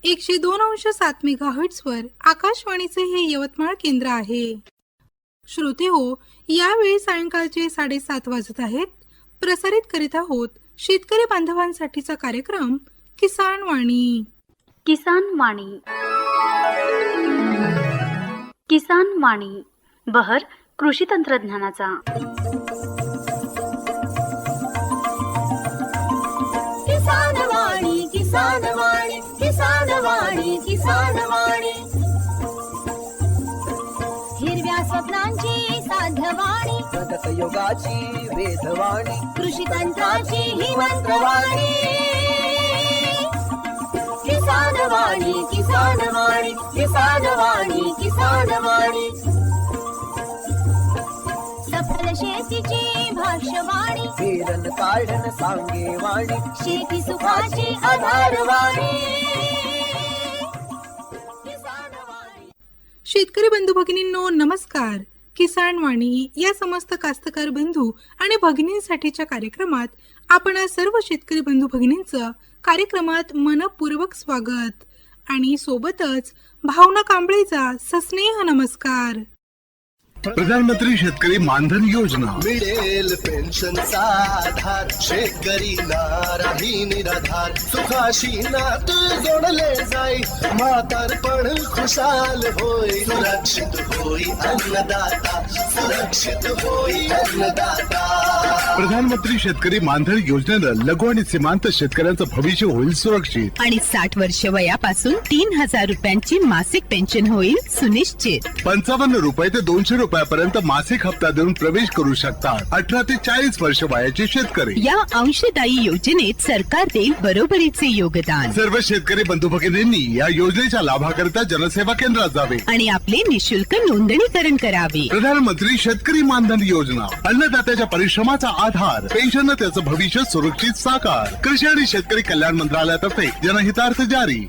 102.7 मेगाहर्ट्झवर आकाशवाणीचे हे यवतमाळ केंद्र आहे. श्रोते हो, यावेळी सायंकाळचे 7:30 वाजत आहेत. प्रसारित करीत आहोत शेतकरी बांधवांसाठीचा कार्यक्रम किसान वाणी. किसान वाणी. किसान वाणी बहर कृषी तंत्रज्ञानाचा. किसान वाणी, किसान वाणी, किसान वाणी, किसान वाणी. हिरव्या स्वप्नांची साधवाणी, प्रगत योगाची वेधवाणी, कृषी तंत्राची ही मंत्रवाणी. किसान वाणी, किसान वाणी, किसान वाणी, किसान वाणी. सफल शेतीची भाष्यवाणी, पेरन काढन सांगे वाणी, शेती सुखाची आधारवाणी. किसान वाणी. शेतकरी बंधू भगिनींनो नमस्कार. किसान वाणी या समस्त कास्तकार बंधू आणि भगिनींसाठीच्या कार्यक्रमात आपण सर्व शेतकरी बंधू भगिनींचं कार्यक्रमात मनपूर्वक स्वागत आणि सोबतच भावना कांबळेचा सस्नेह नमस्कार. प्रधानमंत्री शेतकरी मानधन योजना मिळेल पेन्शनचा आधार, शेतकरी नाराही निराधार, सुखाशी नात जोडले जाई, म्हातारपण खुशाल होई, सुरक्षित होई अन्नदाता, सुरक्षित होई अन्नदाता. प्रधानमंत्री शेतकरी मानधन योजनेनं लघु आणि सीमांत शेतकऱ्यांचं भविष्य होईल सुरक्षित. आणि 60 वर्ष वयापासून 3,000 रुपयांची मासिक पेन्शन होईल सुनिश्चित. 55 रुपये ते 200 रुपयापर्यंत मासिक हप्ता देऊन प्रवेश करू शकतात 18 ते 40 वर्ष वयाचे शेतकरी. या अंशदायी योजनेत सरकार देईल बरोबरीचे योगदान. सर्व शेतकरी बंधू भगिनींनी या योजनेच्या लाभाकरिता जनसेवा केंद्रात जावे आणि आपले निशुल्क नोंदणीकरण करावे. प्रधानमंत्री शेतकरी मानधन योजना, अन्नदात्याच्या परिश्रमाचा आधार, पेन्शन त्याचं भविष्य सुरक्षित साकार. कृषी आणि शेतकरी कल्याण मंत्रालयातर्फे जनहितार्थ जारी.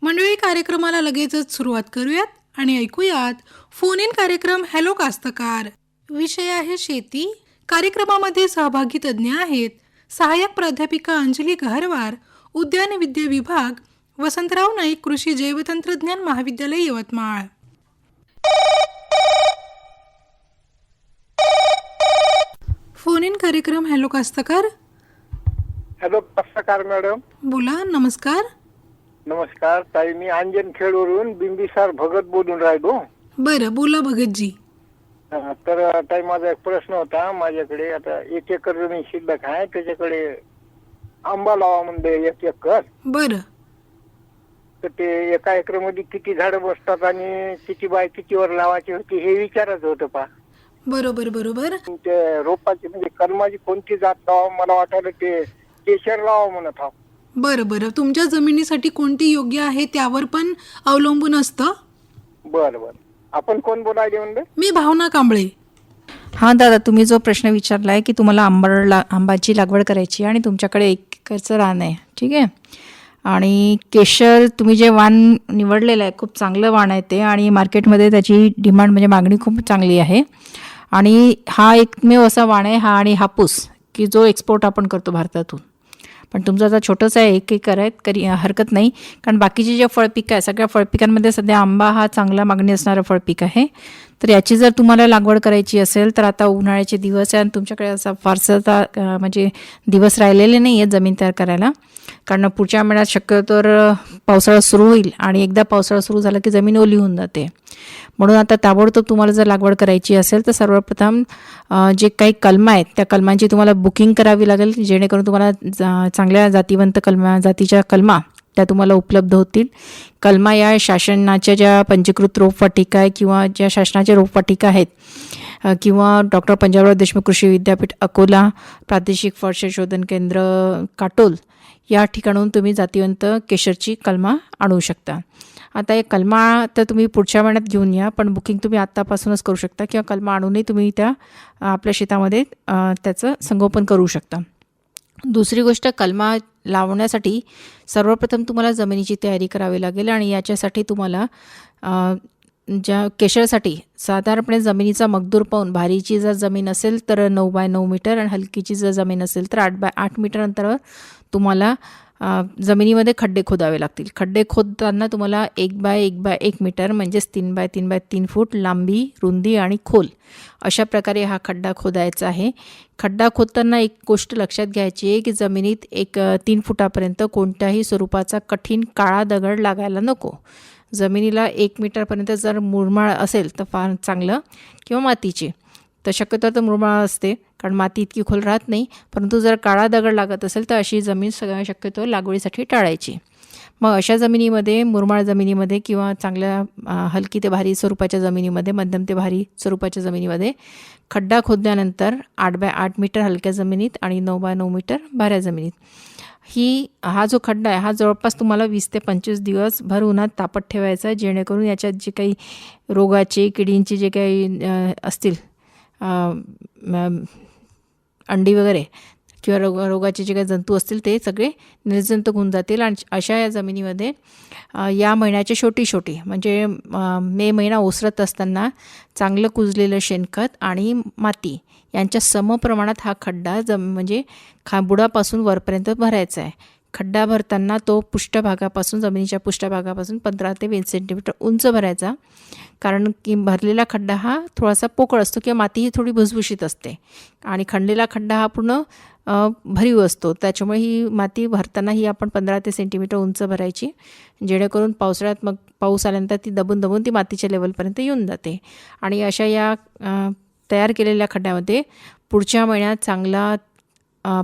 मंडळी, कार्यक्रमाला लगेचच सुरुवात करूयात आणि ऐकूयात फोन इन कार्यक्रम हॅलो कास्तकार. विषय आहे शेती. कार्यक्रमामध्ये सहभागी तज्ज्ञ आहेत सहाय्यक प्राध्यापिका अंजली गहरवार, उद्यान विद्या विभाग, वसंतराव नाईक कृषी जैवतंत्रज्ञान महाविद्यालय यवतमाळ. फोन इन कार्यक्रम हॅलो कास्तकार. हॅलो कास्तकार मॅडम. बोला. नमस्कार. नमस्कार ताई, मी अंजनखेडवरून बिंबिसार भगत बोलून राहिलो. बरं, बोला भगतजी. तर ताई, माझा एक प्रश्न होता. माझ्याकडे आता 1 एकर जमीन शिल्लक आहे, त्याच्याकडे आंबा लावा म्हणजे 1 एकर. बरं. तर ते 1 एकरमध्ये किती झाडं बसतात आणि किती बाय कितीवर लावायची होती हे विचारायचं होतं पा. बरोबर बरोबर. ते रोपाची म्हणजे कलमाची कोणती जात लावा, मला वाटलं ते केशर लावा म्हणत हा. बरं बरं. तुमच्या जमिनीसाठी कोणती योग्य आहे त्यावर पण अवलंबून असतं. बरं बरं. आपण कोण बोलायले म्हणले? मी भावना कांबळे. हां दादा, तुम्ही जो प्रश्न विचारला आहे की तुम्हाला आंबाची लागवड करायची आणि तुमच्याकडे 1 एकरचं रान आहे, ठीक आहे. आणि केशर तुम्ही जे वाण निवडलेलं आहे खूप चांगलं वाण आहे ते, आणि मार्केटमध्ये त्याची डिमांड म्हणजे मागणी खूप चांगली आहे. आणि हा एकमेव असा वाण आहे हा आणि हापूस की जो एक्सपोर्ट आपण करतो भारतातून. पण तुमचं आता छोटंसं आहे, 1 एकर आहे, हरकत नाही. कारण बाकीचे जे फळपिकं आहे सगळ्या फळपिकांमध्ये सध्या आंबा हा चांगला मागणी असणारा फळपीक आहे. तर याची जर तुम्हाला लागवड करायची असेल तर आता उन्हाळ्याचे दिवस आहे आणि तुमच्याकडे असा फारसा म्हणजे दिवस राहिलेले नाही आहेत जमीन तयार करायला. कारण पुढच्या महिन्यात शक्यतोवर पावसाळा सुरू होईल आणि एकदा पावसाळा सुरू झाला की जमीन ओली होऊन जाते. म्हणून आता ताबडतोब तुम्हाला जर लागवड करायची असेल तर सर्वप्रथम जे काही कलमं आहेत त्या कलमांची तुम्हाला बुकिंग करावी लागेल, जेणेकरून तुम्हाला चांगल्या जातीच्या कलमा त्या तुम्हाला उपलब्ध होतील. कलमा या शासनाच्या ज्या पंजीकृत रोपवाटिका आहे किंवा ज्या शासनाच्या रोपवाटिका आहेत किंवा डॉक्टर पंजाबराव देशमुख कृषी विद्यापीठ अकोला, प्रादेशिक फळ संशोधन केंद्र काटोल या ठिकाणून तुम्ही जातीवंत केशरची कलमा आणू शकता. आता एक कलमा तर तुम्ही पुढच्या महिन्यात घेऊन या, पण बुकिंग तुम्ही आत्तापासूनच करू शकता किंवा कलमा आणूनही तुम्ही त्या आपल्या शेतामध्ये त्याचं संगोपन करू शकता. दुसरी गोष्ट, कलमा लावण्यासाठी सर्वप्रथम तुम्हाला जमिनीची तयारी करावी लागेल आणि याच्यासाठी तुम्हाला ज्या केशरसाठी साधारणपणे जमिनीचा मगदूर पाहून भारीची जर जमीन असेल तर 9 बाय 9 मीटर आणि हलकीची जर जमीन असेल तर 8 बाय 8 मीटर अंतरावर तुम्हाला जमिनीमध्ये खड्डे खोदावे लागतील. खड्डे खोदताना तुम्हाला 1 बाय 1 बाय 1 मीटर म्हणजेच 3 बाय 3 बाय 3 फूट लांबी, रुंदी आणि खोल अशा प्रकारे हा खड्डा खोदायचा आहे. खड्डा खोदताना एक गोष्ट लक्षात घ्यायची आहे की जमिनीत 3 फुटापर्यंत कोणत्याही स्वरूपाचा कठीण काळा दगड लागायला नको. जमिनीला 1 मीटरपर्यंत जर मुरमाड असेल तर फार चांगलं, किंवा मातीची. तर शक्यतो तर मुरमाड असते कारण माती इतकी खोल राहत नाही. परंतु जर काळा दगड लागत असेल तर अशी जमीन शक्यतो लागवडीसाठी टाळायची. मग अशा जमिनीमध्ये, मुरमाड जमिनीमध्ये किंवा चांगल्या हलकी ते भारी स्वरूपाच्या जमिनीमध्ये, मध्यम ते भारी स्वरूपाच्या जमिनीमध्ये खड्डा खोदल्यानंतर 8 बाय 8 मीटर हलक्या जमिनीत आणि 9 बाय 9 मीटर भाऱ्या जमिनीत हा जो खड्डा आहे हा जवळपास तुम्हाला 20 ते 25 दिवस भर उन्हात तापत ठेवायचा, जेणेकरून याच्यात जे काही रोगाचे, किडींचे जे काही असतील अंडी वगैरे किंवा रोगाचे जे काही जंतू असतील ते सगळे निर्जंतुक होऊन जातील. आणि अशा या जमिनीमध्ये या महिन्याच्या शेवटी म्हणजे मे महिना ओसरत असताना चांगलं कुजलेलं शेणखत आणि माती यांच्या समप्रमाणात हा खड्डा म्हणजे बुडापासून वरपर्यंत भरायचा आहे. खड्डा भरताना तो पृष्ठभागापासून, जमिनीच्या पृष्ठभागापासून 15 ते 20 सेंटीमीटर उंच भरायचा. कारण की भरलेला खड्डा हा थोडासा पोकळ असतो किंवा माती ही थोडी भुसभुशीत असते आणि खणलेला खड्डा हा पूर्ण भरीव असतो. त्याच्यामुळे ही माती भरताना ही आपण 15 ते सेंटीमीटर उंच भरायची, जेणेकरून पावसाळ्यात मग पाऊस आल्यानंतर ती दबून ती मातीच्या लेवलपर्यंत येऊन जाते. आणि अशा या तयार केलेल्या खड्ड्यामध्ये पुढच्या महिन्यात चांगला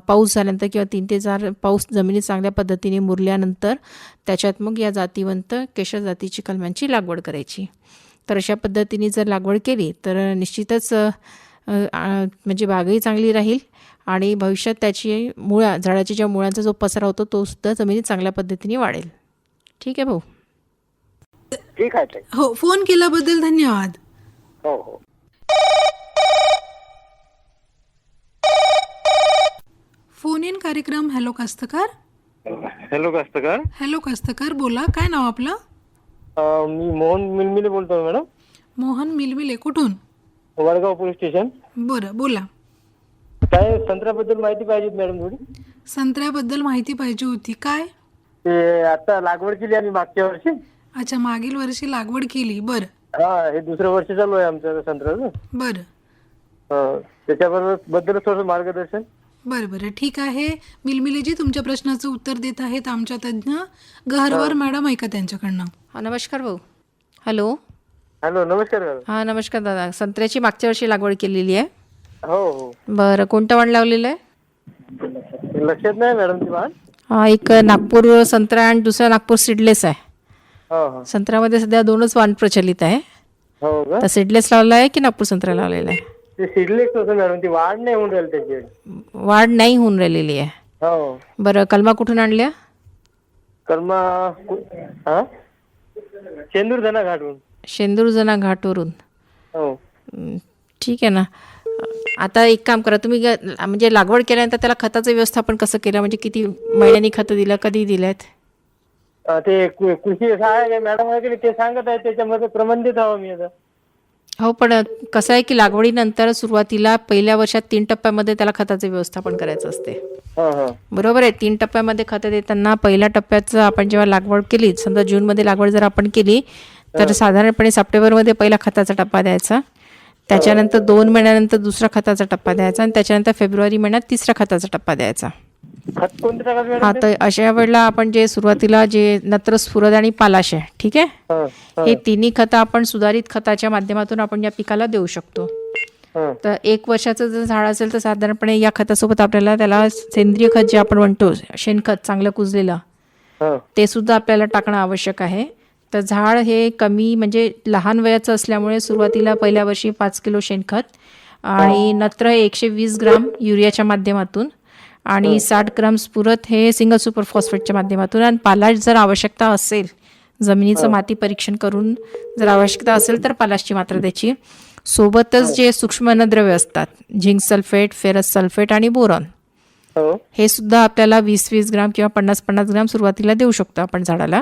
पाऊस झाल्यानंतर किंवा 3 ते 4 पाऊस जमिनीत चांगल्या पद्धतीने मुरल्यानंतर त्याच्यात मग या जातीवंत केशर जातीची कलमांची लागवड करायची. तर अशा पद्धतीने जर लागवड केली तर निश्चितच म्हणजे बागही चांगली राहील आणि भविष्यात त्याची झाडाच्या ज्या मुळांचा जो पसरा होतो तो सुद्धा जमिनीत चांगल्या पद्धतीने वाढेल. ठीक आहे भाऊ? ठीक आहे ताई. हो, फोन केल्याबद्दल धन्यवाद. हो हो. फोन इन कार्यक्रम हॅलो कास्तकार. हॅलो कास्तकार. हॅलो कास्तकार, बोला. काय नाव आपलं? मी मोहन मिलमिले बोलतोय मॅडम. मोहन मिलमिले. कुठून? Wadgaon police station. बरं, बोला. काय संत्र्याबद्दल माहिती पाहिजे मॅडम थोडी. संत्र्याबद्दल माहिती पाहिजे होती. काय? ते आता लागवड केली आम्ही मागच्या वर्षी. अच्छा, मागील वर्षी लागवड केली. बरं. हा, हे दुसरं वर्ष चालू आहे आमचं संत्र्याचं. बरं. त्याच्याबद्दल थोडं मार्गदर्शन. बरं, ठीक आहे. मिलमिलेजी तुमच्या प्रश्नाचं उत्तर देत आहेत आमच्या तज्ज्ञ गहरवर मॅडम. ऐका त्यांच्याकडनं. हा, नमस्कार भाऊ. हॅलो. हॅलो, नमस्कार मॅडम. हां, नमस्कार दादा. संत्र्याची मागच्या वर्षी लागवड केलेली आहे. हो हो. बरं, कोणतं वाण लावलेलं आहे? लक्षात नाही मॅडम ती वाण. हा, एक नागपूर संत्रा आणि दुसरा नागपूर सीडलेस आहे. हो हो. संत्र्यामध्ये सध्या 2च वाण प्रचलित आहे. हो का? तर सीडलेस लावला आहे की नागपूर संत्रा लावलेला आहे? ते सीडलेस होतं मॅडम, ती वाढ नाही होऊन राहिली त्याची. वाढ नाही होऊन राहिलेली आहे. हो. बरं, कलमा कुठून आणल्या? कलमा शेंदूरधना घाटून. शेंदूरजना घाटवरून. हो. ठीक आहे ना. आता एक काम करा तुम्ही, म्हणजे लागवड केल्यानंतर त्याला खताचं व्यवस्थापन कसं केलं, म्हणजे किती महिन्यांनी खतं दिलं, कधी दिल्यात? ते कृषी सहाय्यक मॅडम आहे की ते सांगत आहे, त्याच्यामध्ये प्रबंधित हवं मी आता. हो, पण कसं आहे की लागवडीनंतर सुरुवातीला पहिल्या वर्षात 3 टप्प्यामध्ये त्याला खताचं व्यवस्थापन करायचं असते. बरोबर आहे. 3 टप्प्यामध्ये खतं देताना पहिल्या टप्प्याचं आपण जेव्हा लागवड केली, समजा जूनमध्ये लागवड जर आपण केली तर साधारणपणे सप्टेंबरमध्ये पहिला खताचा टप्पा द्यायचा, त्याच्यानंतर 2 महिन्यानंतर दुसरा खताचा टप्पा द्यायचा आणि त्याच्यानंतर फेब्रुवारी महिन्यात तिसरा खताचा टप्पा द्यायचा. हा, तर अशा वेळेला आपण जे सुरुवातीला जे नत्र, स्फुरद आणि पालाश आहे, ठीक आहे, हे तिन्ही खतं आपण सुधारित खताच्या माध्यमातून आपण या पिकाला देऊ शकतो. तर 1 वर्षाचं जर झाड असेल तर साधारणपणे या खतासोबत आपल्याला त्याला सेंद्रिय खत जे आपण म्हणतो, शेणखत चांगलं कुजलेलं, ते सुद्धा आपल्याला टाकणं आवश्यक आहे. तर झाड हे कमी म्हणजे लहान वयाचं असल्यामुळे सुरुवातीला पहिल्या वर्षी 5 किलो शेणखत आणि नत्र 120 ग्राम युरियाच्या माध्यमातून आणि 60 ग्राम स्फुरद हे सिंगल सुपर फॉस्फेटच्या माध्यमातून आणि पालाश जर आवश्यकता असेल, जमिनीचं माती परीक्षण करून जर आवश्यकता असेल तर पालाशची मात्रा द्यायची. सोबतच जे सूक्ष्म अन्नद्रव्य असतात, झिंक सल्फेट, फेरस सल्फेट आणि बोरॉन, हे सुद्धा आपल्याला 20-20 ग्राम किंवा 50-50 ग्राम सुरुवातीला देऊ शकतो आपण झाडाला.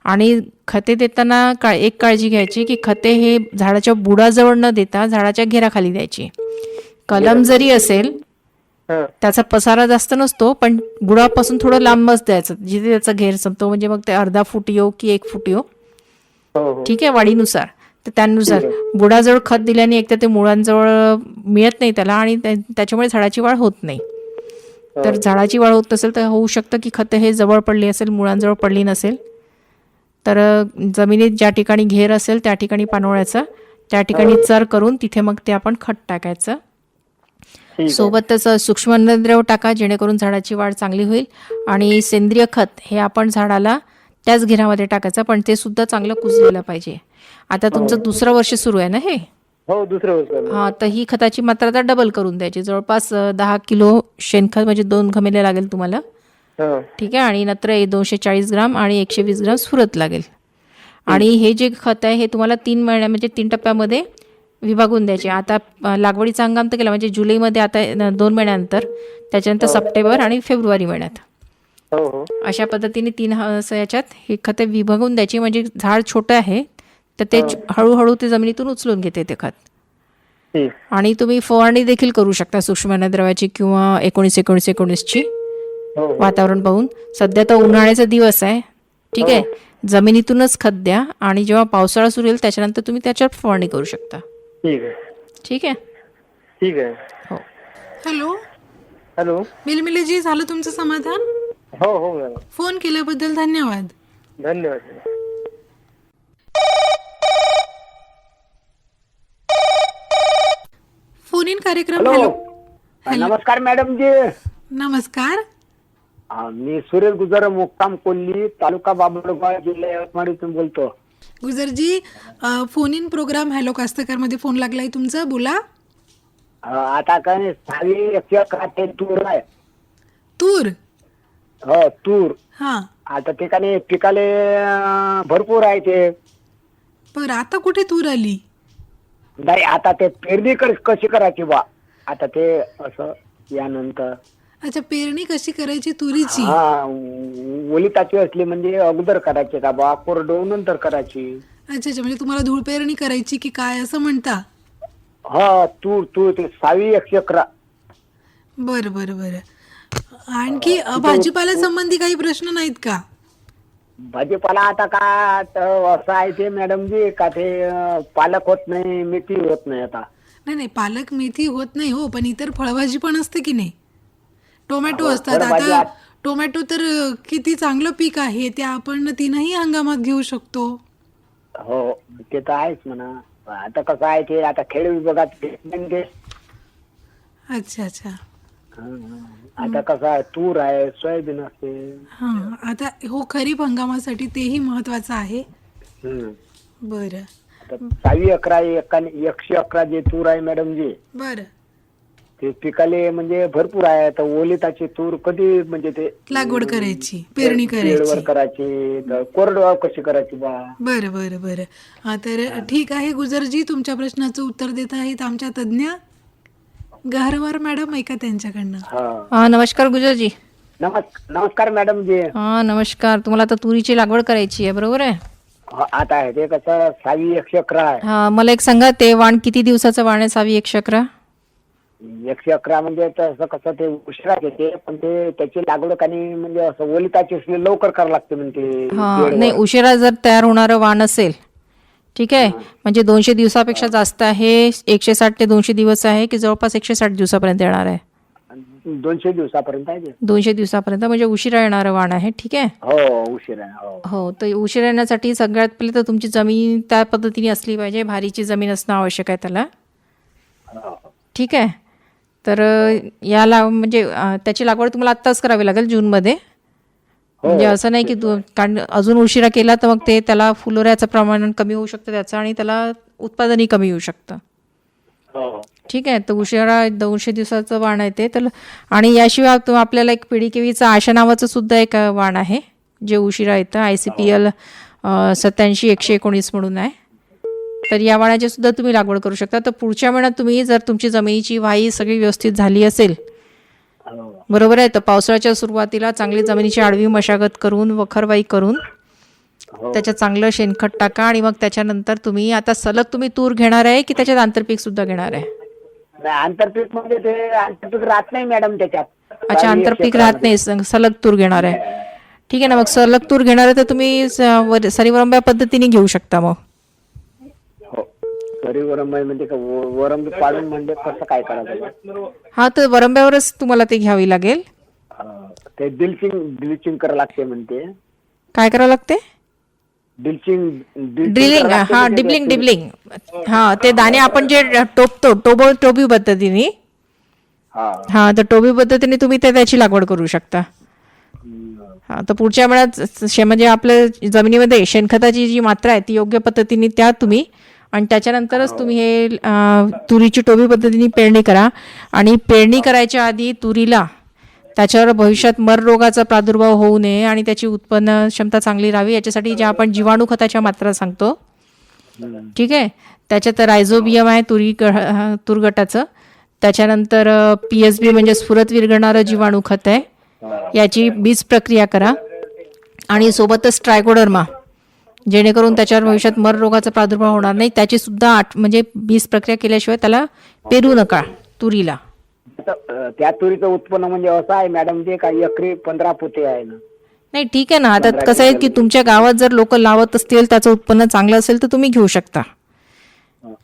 आणि खते देताना एक काळजी घ्यायची की खते हे झाडाच्या बुडाजवळ न देता झाडाच्या घेराखाली द्यायची. कलम जरी असेल हा. त्याचा पसारा जास्त नसतो, पण बुडापासून थोडं लांबच द्यायचं, जिथे त्याचा घेर संपतो. म्हणजे मग ते अर्धा फूट येऊ की 1 फूट येऊ, हो हो ठीक आहे, वाढीनुसार. तर त्यानुसार बुडाजवळ खत दिल्याने एक तर ते मुळांजवळ मिळत नाही त्याला, आणि त्याच्यामुळे झाडाची वाढ होत नाही. तर झाडाची वाढ होत नसेल तर होऊ शकतं की खतं हे जवळ पडली असेल, मुळांजवळ पडली नसेल. तर जमिनीत ज्या ठिकाणी घेर असेल त्या ठिकाणी पानोळ्याचं, त्या ठिकाणी चर करून तिथे मग ते आपण खत टाकायचं. सोबतच सूक्ष्म अन्नद्रव्य टाका, जेणेकरून झाडाची वाढ चांगली होईल. आणि सेंद्रिय खत हे आपण झाडाला त्याच घेरामध्ये टाकायचं, पण ते सुद्धा चांगलं कुजलेलं पाहिजे. आता तुमचं दुसरं वर्ष सुरू आहे ना हे? हो, दुसरं वर्ष. हां, तर ही खताची मात्रा आता डबल करून द्यायची. जवळपास 10 किलो शेणखत म्हणजे 2 घमेले लागेल तुम्हाला, हा. ठीक आहे. आणि नत्र 240 ग्राम आणि 120 ग्राम सुरत लागेल. आणि हे जे खत आहे हे तुम्हाला 3 महिन्या म्हणजे 3 टप्प्यामध्ये विभागून द्यायचे. आता लागवडीचा हंगाम तर केला, म्हणजे जुलैमध्ये आता 2 महिन्यानंतर, त्याच्यानंतर सप्टेंबर आणि फेब्रुवारी महिन्यात. हो हो अशा पद्धतीने 3 याच्यात हे खते विभागून द्यायची. म्हणजे झाड छोटं आहे तर ते हळूहळू ते जमिनीतून उचलून घेते ते खत. ठीक. आणि तुम्ही फवारणी देखील करू शकता सूक्ष्म अन्नद्रव्याची किंवा 19-19-19ची हो हो वातावरण पाहून. सध्या तर उन्हाळ्याचा दिवस आहे, ठीक आहे. जमिनीतूनच खत द्या, आणि जेव्हा पावसाळा सुरू होईल त्याच्यानंतर तुम्ही त्याच्यावर फवारणी करू शकता. ठीक आहे. ठीक आहे. ठीक आहे. हो. Hello, hello. मिलमिलेजी, झालं तुमचं समाधान? हो हो मॅडम, फोन केल्याबद्दल धन्यवाद. धन्यवाद. फोन इन कार्यक्रम. हॅलो. नमस्कार मॅडम जी. नमस्कार. मी सुरेश गुजर, मुक्काम कोल्ली, तालुका बाबुळगाव, जिल्हा यवतमाळ इथून बोलतो. गुजरजी, फोन इन प्रोग्राम हॅलो कास्तकार मध्ये फोन लागलाय तुमचा, बोला. आता काय सावी ते तूर आहे. तूर? हो, तूर. हा. आता ठिकाणी पिकाले भरपूर आहे ते. पर आता कुठे तूर आली? नाही, आता ते पेरणी कशी करायची बा, आता ते असं यानंतर. अच्छा, पेरणी कशी करायची तुरीची? हा, ओलिताची असली म्हणजे अगोदर करायची का बा, कोरडवून नंतर करायची. अच्छा अच्छा, म्हणजे तुम्हाला धूळ पेरणी करायची की काय असं म्हणता? हा, तूर ते सावी 111. बर बर बर. आणखी भाजीपाला संबंधी काही प्रश्न नाहीत का? भाजीपाला आता का असं आहे ते मॅडम जी, का ते पालक होत नाही, मेथी होत नाही. आता नाही नाही, पालक मेथी होत नाही हो, पण इतर फळभाजी पण असते की नाही. टोमॅटो असतात. फळभाजी आता टोमॅटो तर किती चांगलं पीक आहे, ते आपण 3ही हंगामात घेऊ शकतो. हो, ते तर आहेच म्हणा. आता कसं आहे ते, आता खेड विभागात म्हणजे अच्छा अच्छा. आता कसं आहे, तूर आहे, सोयाबीन असते. हा, आता हो, खरीप हंगामासाठी तेही महत्वाचं आहे. बर. आता सावी 111 जे तूर आहे मॅडम जी, बर. ते पिकाले म्हणजे भरपूर आहे. आता ओलिताची तूर कधी म्हणजे ते लागवड करायची, पेरणी करायची, तर कोरडवाहू कशी करायची बा. बर बर बर. तर ठीक आहे गुजरजी, तुमच्या प्रश्नाचं उत्तर देत आहेत आमच्या तज्ज्ञ गहरवार मॅडम, ऐका त्यांच्याकडनं. हां, नमस्कार गुजरजी. नमस्कार मॅडम जी. हां, नमस्कार. तुम्हाला आता तुरीची लागवड करायची आहे, बरोबर आहे? आता आहे ते कसं सावी 111 आहे. हां, मला एक सांगा, ते वाण किती दिवसाचं वाण आहे सावी 111? 111 म्हणजे तसं कसं ते उशिरा घेते, पण ते त्याची लागवड काही म्हणजे असं ओलिताची असली लवकर करावं लागते म्हणते. हां, नाही, उशिरा जर तयार होणारं वाण असेल, ठीक आहे, म्हणजे 200 दिवसापेक्षा जास्त आहे, 160 ते 200 दिवस आहे, की जवळपास 160 दिवसापर्यंत येणार आहे? 200 दिवसापर्यंत आहे. 200 दिवसापर्यंत म्हणजे उशिरा येणारं वाण आहे, ठीक आहे. हो, उशिरा. हो, तर उशिरा येण्यासाठी सगळ्यात पहिले तर तुमची जमीन त्या पद्धतीने असली पाहिजे, भारीची जमीन असणं आवश्यक आहे त्याला, ठीक आहे. तर याला म्हणजे त्याची लागवड तुम्हाला आत्ताच करावी लागेल, जूनमध्ये. म्हणजे असं नाही की कारण अजून उशिरा केला तर मग ते त्याला फुलोऱ्याचं प्रमाण कमी होऊ शकतं त्याचं, आणि त्याला उत्पादनही कमी येऊ शकतं, ठीक आहे. तर उशिरा 200 दिवसाचं वाण आहे ते. तर आणि याशिवाय आपल्याला एक पिढीकेवीचं आशा नावाचं सुद्धा एक वाण आहे जे उशिरा येतं, ICPL 87-119 म्हणून आहे. तर या वाणाची सुद्धा तुम्ही लागवड करू शकता. तर पुढच्या महिन्यात तुम्ही जर तुमची जमिनीची वाही सगळी व्यवस्थित झाली असेल, बरोबर आहे, तर पावसाळ्याच्या सुरुवातीला चांगली जमिनीची आडवी मशागत करून, वखरवाई करून, त्याच्यात चांगलं शेणखत टाका. आणि मग त्याच्यानंतर तुम्ही आता सलग तुम्ही तूर घेणार आहे की त्याच्यात आंतरपीक सुद्धा घेणार आहे? नाही, आंतरपीक म्हणजे ते आंतरपीक राहत नाही मॅडम त्याच्यात. अच्छा, आंतरपीक राहत नाही, सलग तूर घेणार आहे. ठीक आहे ना, मग सलग तूर घेणार आहे तर तुम्ही सरीवरंब्या पद्धतीने घेऊ शकता. मग हो, सरी वरंबी म्हणजे वरंबी पाडून म्हणजे कसं काय करायचं? हा, तर वरंब्यावरच तुम्हाला ते घ्यावी लागेल. ते ड्रिचिंग करावं लागते म्हणते. काय करावं लागते? ड्रिलिंग. हा, डिबलिंग. हा, ते दाणे आपण जे टोबतो टोबी पद्धतीने. हा, तर टोबी पद्धतीने तुम्ही त्याची लागवड करू शकता. हा, तर पुढच्या वेळात म्हणजे आपल्या जमिनीमध्ये शेणखताची जी मात्रा आहे ती योग्य पद्धतीने द्या तुम्ही, आणि त्याच्यानंतरच तुम्ही हे तुरीची टोबी पद्धतीने पेरणी करा. आणि पेरणी करायच्या आधी तुरीला त्याच्यावर भविष्यात मर रोगाचा प्रादुर्भाव होऊ नये आणि त्याची उत्पन्न क्षमता चांगली राहावी याच्यासाठी ज्या आपण जीवाणू खताच्या मात्रा सांगतो, ठीक आहे, त्याच्यात रायझोबियम आहे तूर गटाचं. त्याच्यानंतर PSB म्हणजे स्फुरत विरघळणारं जीवाणू खत आहे, याची बीज प्रक्रिया करा. आणि सोबतच ट्रायकोडर्मा, जेणेकरून त्याच्यावर भविष्यात मर रोगाचा प्रादुर्भाव होणार नाही, त्याची सुद्धा म्हणजे बीज प्रक्रिया केल्याशिवाय त्याला पेरू नका तुरीला. त्या तुरीचं उत्पन्न म्हणजे असं आहे मॅडम, जे काही एकरी 15 पोते आहे ना. नाही, ठीक आहे ना. आता कसं आहे की तुमच्या गावात जर लोक लावत असतील, त्याचं उत्पन्न चांगलं असेल तर तुम्ही घेऊ शकता.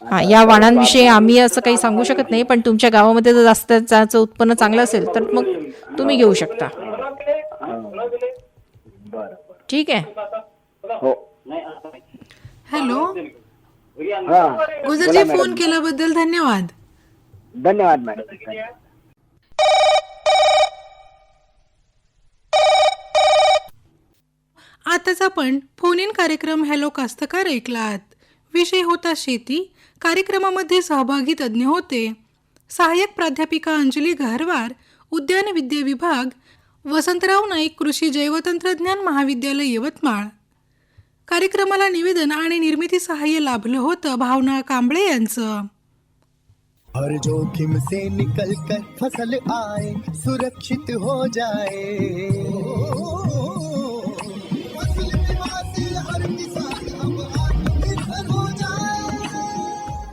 हा, या वाणांविषयी आम्ही असं काही सांगू शकत नाही, पण तुमच्या गावामध्ये जर जास्त त्याचं उत्पन्न चांगलं असेल तर मग तुम्ही घेऊ शकता. ठीक आहे. हो. हॅलो, हा, गुजरजी, फोन केल्याबद्दल धन्यवाद. धन्यवाद मॅडम. आताच आपण फोन इन कार्यक्रम हॅलो कास्तकार ऐकलात. विषय होता शेती. कार्यक्रमामध्ये सहभागी तज्ज्ञ होते सहाय्यक प्राध्यापिका अंजली गहरवार, उद्यान विद्या विभाग, वसंतराव नाईक कृषी जैवतंत्रज्ञान महाविद्यालय यवतमाळ. कार्यक्रमाला निवेदन आणि निर्मिती सहाय्य लाभलं होतं भावना कांबळे यांचं. हर जोखिम से निकल कर फसल आए, सुरक्षित हो जाए, फसल बीमा से हर किसान अब आत्मनिर्भर हो जाए.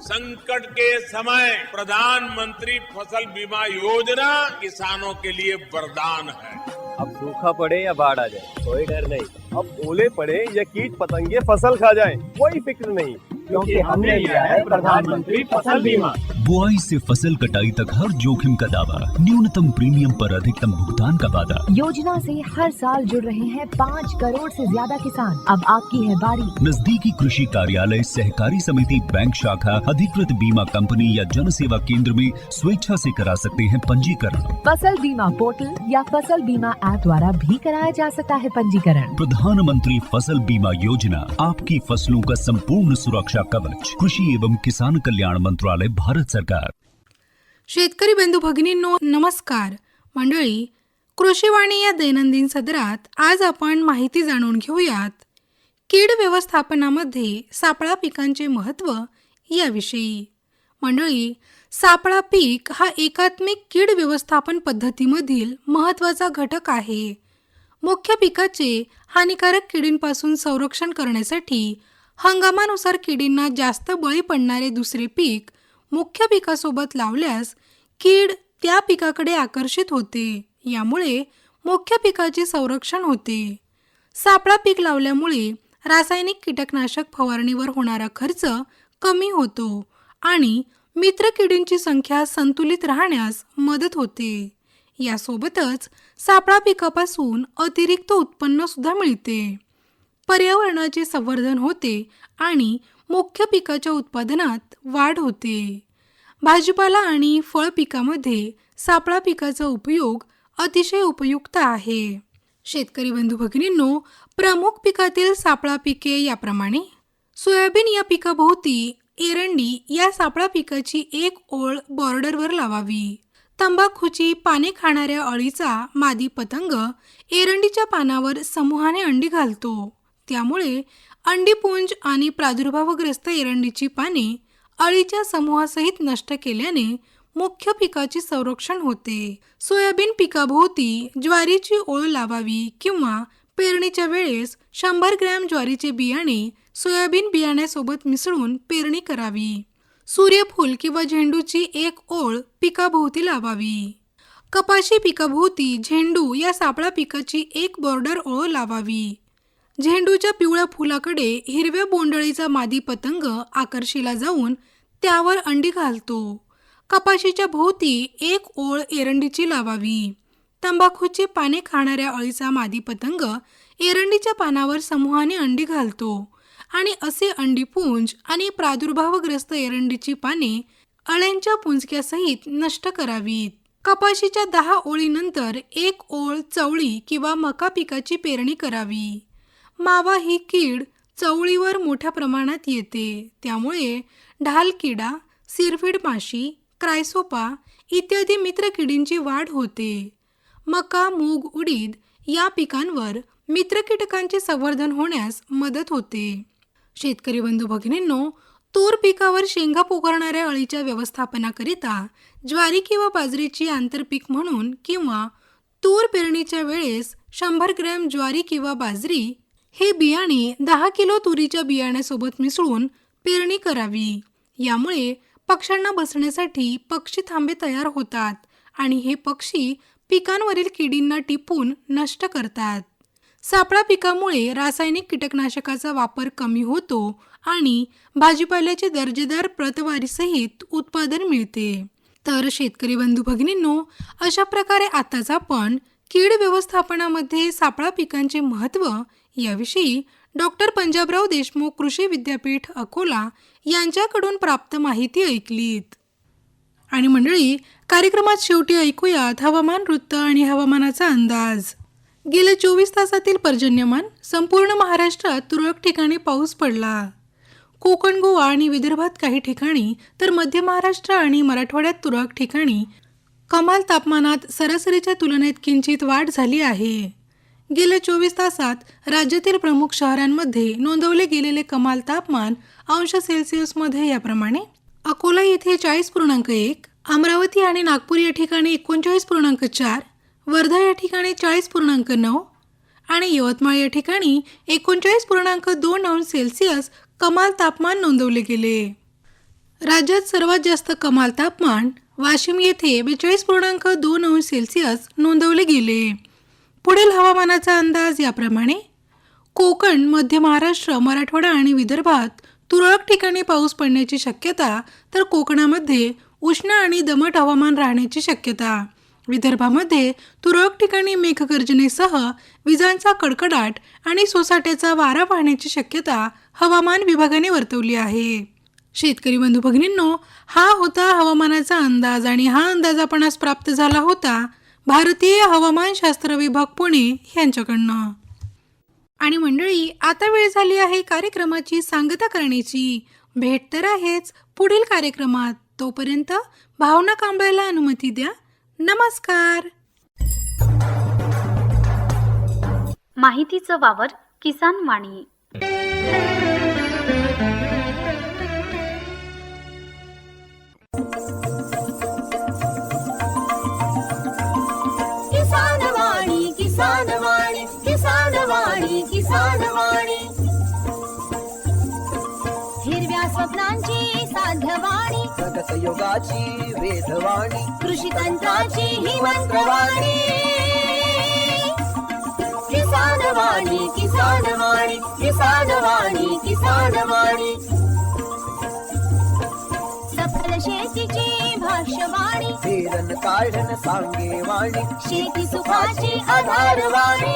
संकट के समय प्रधानमंत्री फसल बीमा योजना किसानों के लिए वरदान है. अब सूखा पड़े या बाढ़ आ जाए कोई डर नहीं, अब ओले पड़े या कीट पतंगे फसल खा जाए कोई फिक्र नहीं, क्योंकि हमने लिया है प्रधानमंत्री फसल बीमा. बुआई से फसल कटाई तक हर जोखिम का दावा, न्यूनतम प्रीमियम पर अधिकतम भुगतान का वादा. योजना से हर साल जुड़ रहे हैं 5 करोड़ से ज्यादा किसान. अब आपकी है बारी. नजदीकी कृषि कार्यालय, सहकारी समिति, बैंक शाखा, अधिकृत बीमा कंपनी या जन सेवा केंद्र में स्वेच्छा से करा सकते हैं पंजीकरण. फसल बीमा पोर्टल या फसल बीमा ऐप द्वारा भी कराया जा सकता है पंजीकरण. प्रधानमंत्री फसल बीमा योजना, आपकी फसलों का संपूर्ण सुरक्षा कवच. कृषि एवं किसान कल्याण मंत्रालय, भारत सरकार. शेतकरी बंधू भगिनींनो, नमस्कार. मंडळी, कृषीवाणी या दैनंदिन सदरात आज आपण माहिती जाणून घेऊयात कीड व्यवस्थापनामध्ये सापळा पिकांचे महत्त्व याविषयी. मंडळी, सापळा पीक हा एकात्मिक कीड व्यवस्थापन पद्धतीमधील महत्त्वाचा घटक आहे. मुख्य पिकाचे हानिकारक किडींपासून संरक्षण करण्यासाठी हंगामानुसार किडींना जास्त बळी पडणारे दुसरे पीक मुख्य पिकासोबत लावल्यास कीड त्या पिकाकडे आकर्षित होते. यामुळे मुख्य पिकाचे संरक्षण होते. सापळा पीक लावल्यामुळे रासायनिक कीटकनाशक फवारणीवर होणारा खर्च कमी होतो आणि मित्र किडींची संख्या संतुलित राहण्यास मदत होते. यासोबतच सापळा पिकापासून अतिरिक्त उत्पन्न सुद्धा मिळते. पर्यावरणाचे संवर्धन होते आणि मुख्य पिकाच्या उत्पादनात वाढ होते. भाजीपाला आणि फळ पिकामध्ये सापळा पिकाचा उपयोग अतिशय उपयुक्त आहे. शेतकरी बंधू भगिनींनो, प्रमुख पिकातील सापळा पिके याप्रमाणे. सोयाबीन या पिकाभोवती एरंडी या सापळा पिकाची एक ओळ बॉर्डरवर लावावी. तंबाखूची पाने खाणाऱ्या अळीचा मादी पतंग एरंडीच्या पानावर समूहाने अंडी घालतो. त्यामुळे अंडीपुंज आणि प्रादुर्भावग्रस्त एरंडीची पाने अळीच्या समूहासहित नष्ट केल्याने मुख्य पिकाचे संरक्षण होते. सोयाबीन पिकाभोवती ज्वारीची ओळ लावावी किंवा पेरणीच्या वेळेस 100 ग्रॅम ज्वारीचे बियाणे सोयाबीन बियाण्यासोबत मिसळून पेरणी करावी. सूर्यफूल किंवा झेंडूची एक ओळ पिकाभोवती लावावी. कपाशी पिकाभोवती झेंडू या सापळा पिकाची एक बॉर्डर ओळ लावावी. झेंडूच्या पिवळ्या फुलाकडे हिरव्या बोंडळीचा मादी पतंग आकर्षिला जाऊन त्यावर अंडी घालतो. कपाशीच्या भोवती एक ओळ एरंडीची लावावी. तंबाखूची पाने खाणाऱ्या अळीचा मादी पतंग एरंडीच्या पानावर समूहाने अंडी घालतो आणि असे अंडीपुंज आणि प्रादुर्भावग्रस्त एरंडीची पाने अळ्यांच्या पुंजक्यासहित नष्ट करावीत. कपाशीच्या 10 ओळीनंतर एक ओळ चवळी किंवा मका पिकाची पेरणी करावी. मावा ही कीड चवळीवर मोठ्या प्रमाणात येते, त्यामुळे ढाल किडा, सिरफीड माशी, क्रायसोपा इत्यादी मित्र किडींची वाढ होते. मका, मूग, उडीद या पिकांवर मित्र कीटकांचे संवर्धन होण्यास मदत होते. शेतकरी बंधू भगिनींनो, तूर पिकावर शेंगा पोखरणाऱ्या अळीच्या व्यवस्थापनाकरिता ज्वारी किंवा बाजरीची आंतरपीक म्हणून किंवा तूर पेरणीच्या वेळेस 100 ग्रॅम ज्वारी किंवा बाजरी हे बियाणे 10 किलो तुरीच्या बियाण्यासोबत मिसळून पेरणी करावी. यामुळे पक्ष्यांना बसण्यासाठी पक्षी थांबे तयार होतात आणि हे पक्षी पिकांवरील किडींना टिपून नष्ट करतात. सापळा पिकामुळे रासायनिक कीटकनाशकाचा वापर कमी होतो आणि भाजीपाल्याचे दर्जेदार प्रतवारीसहित उत्पादन मिळते. तर शेतकरी बंधू भगिनींनो, अशा प्रकारे आताच आपण कीड व्यवस्थापनामध्ये सापळा पिकांचे महत्त्व याविषयी डॉक्टर पंजाबराव देशमुख कृषी विद्यापीठ अकोला यांच्याकडून प्राप्त माहिती ऐकलीत. आणि मंडळी, कार्यक्रमात शेवटी ऐकूयात हवामान वृत्त आणि हवामानाचा अंदाज. गेल्या 24 तासातील पर्जन्यमान संपूर्ण महाराष्ट्रात तुरळक ठिकाणी पाऊस पडला. कोकण, गोवा आणि विदर्भात काही ठिकाणी तर मध्य महाराष्ट्र आणि मराठवाड्यात तुरळक ठिकाणी कमाल तापमानात सरासरीच्या तुलनेत किंचित वाढ झाली आहे. गेल्या 24 तासात राज्यातील प्रमुख शहरांमध्ये नोंदवले गेलेले कमाल तापमान अंश सेल्सिअसमध्ये याप्रमाणे: अकोला येथे 40.1, अमरावती आणि नागपूर या ठिकाणी 39.4, वर्धा या ठिकाणी 40.9 आणि यवतमाळ या ठिकाणी 39.2 अंश सेल्सिअस कमाल तापमान नोंदवले गेले. राज्यात सर्वात जास्त कमाल तापमान वाशिम येथे 42.2 अंश सेल्सिअस नोंदवले गेले. पुढील हवामानाचा अंदाज याप्रमाणे: कोकण, मध्य महाराष्ट्र, मराठवाडा आणि विदर्भात तुरळक ठिकाणी पाऊस पडण्याची शक्यता, तर कोकणामध्ये उष्ण आणि दमट हवामान राहण्याची शक्यता. विदर्भामध्ये तुरळक ठिकाणी मेघगर्जनेसह विजांचा कडकडाट आणि सोसाट्याचा वारा वाहण्याची शक्यता हवामान विभागाने वर्तवली आहे. शेतकरी बंधू भगिनींनो, हा होता हवामानाचा अंदाज आणि हा अंदाज आपणास प्राप्त झाला होता भारतीय हवामानशास्त्र विभाग पुणे यांच्याकडनं. आणि मंडळी, आता वेळ झाली आहे कार्यक्रमाची सांगता करण्याची. भेट तर आहेच पुढील कार्यक्रमात. तोपर्यंत भावना कांबळेला अनुमती द्या. नमस्कार. माहितीचा वावर किसान वाणी. किसान वाणी, किसान वाणी, किसान वाणी, किसान वाणी. हिरव्या स्वप्नांची साध्यवाणी, प्रगत योगाची वेधवाणी, कृषी तंत्राची ही मंत्रवाणी. किसान वाणी, किसान वाणी, किसान वाणी, किसान वाणी. सफल शेतीची भाष्यवाणी, पेरन काढन सांगे वाणी, शेती सुखाची आधारवाणी.